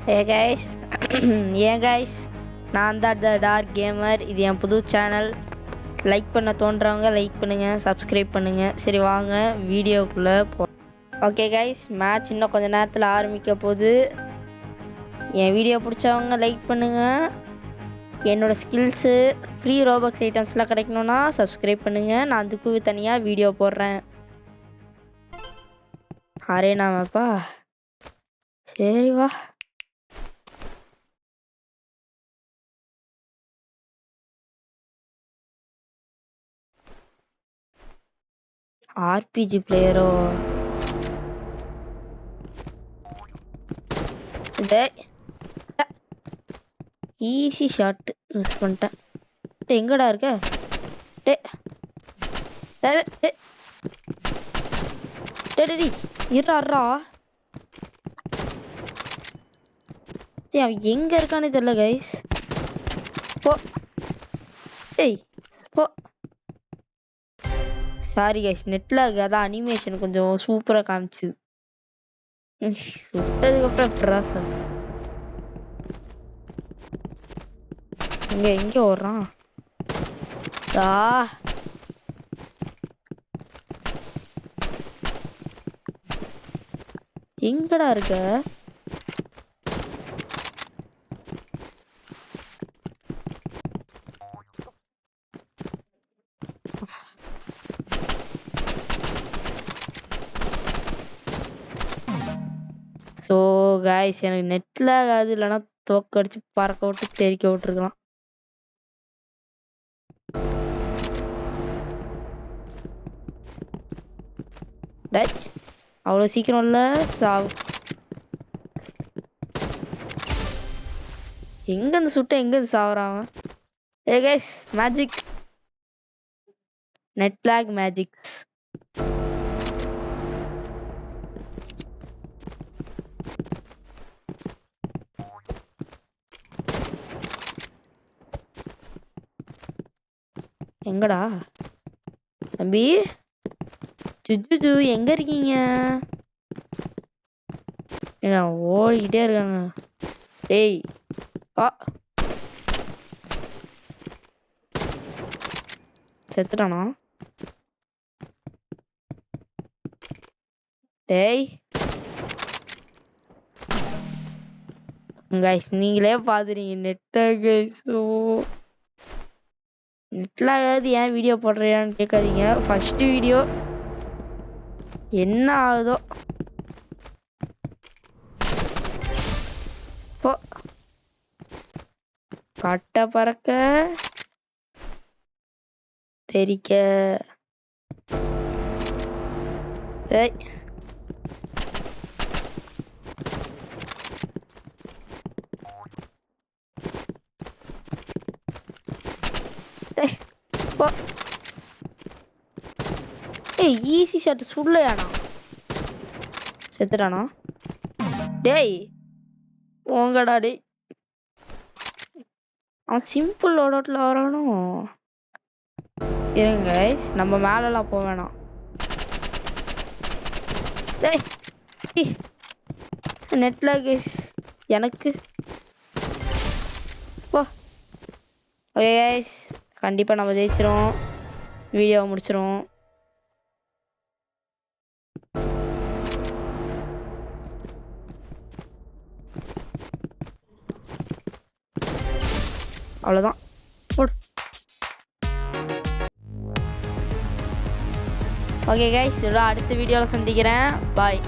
Hey guys, ஏன் guys, நான் தான் த டார்க் கேமர். இது என் புது சேனல். லைக் பண்ண தோன்றவங்க லைக் பண்ணுங்க, சப்ஸ்கிரைப் பண்ணுங்க. சரி வாங்க வீடியோக்குள்ள போ. ஓகே கைஸ், மேட்ச் இன்னும் கொஞ்ச நேரத்தில் ஆரம்பிக்க போகுது. என் வீடியோ பிடிச்சவங்க லைக் பண்ணுங்க. என்னோட ஸ்கில்ஸு ஃப்ரீ ரோபக்ஸ் ஐட்டம்ஸ்லாம் கிடைக்கணும்னா சப்ஸ்கிரைப் பண்ணுங்க. நான் அதுக்கு தனியாக வீடியோ போடுறேன். அரேனா மேப்பா, சரி வா. ஆர்பிஜி பிளேயரோ? ஈஸி ஷாட் மிஸ் பண்ணிட்டேன். எங்கடா இருக்க? டே இருறா. அவன் எங்க இருக்கானே தெரியல கைஸ். போ. ஏய் போ. சாரி கைஸ், நெட்ல அதான் அனிமேஷன் கொஞ்சம் சூப்பரா காமிச்சுது. சுட்டதுக்கு அப்புறம் சார் எங்க ஓடுறான்? எங்கடா இருக்க? ஸோ காய்ஸ், எனக்கு நெட்ல அது இல்லைன்னா தோக்கடிச்சு பறக்க விட்டு தெரிக்க விட்டுருக்கலாம். அவ்வளோ சீக்கிரம் இல்ல சாவு. எங்கேருந்து சுட்ட எங்கேருந்து சாவுறான்? Hey guys, magic, net lock magics. எங்கடா தம்பி? ஜுஜு எங்க இருக்கீங்க? ஓடிக்கிட்டே இருக்காங்க. டேய் செத்துட்டானா? டேய் கைஸ், நீங்களே பாத்துறீங்க நெட்டா கைஸ். நெட்ல ஏன் வீடியோ போடுறியான்னு கேட்காதீங்க. ஃபர்ஸ்ட் வீடியோ என்ன ஆகுதோ போ. கட்ட பறக்க தெரிக்க. ஈஸி ஷாட் சுடலையானா? செத்துட்டானா? டேய் போங்கடா டேய். அவன் சிம்பிள் லோடவுட்ல வரணும். இருங்க கைஸ், நம்ம மேலெல்லாம் போக வேணாம். டேய் நெட்ல கைஸ் எனக்கு போ. ஓகே கைஸ், கண்டிப்பாக நம்ம ஜெயிச்சிரும். வீடியோவை முடிச்சிரும். அவ்வளோதான். ஓகே கைஸ், அடுத்த வீடியோவில் சந்திக்கிறேன். பாய்.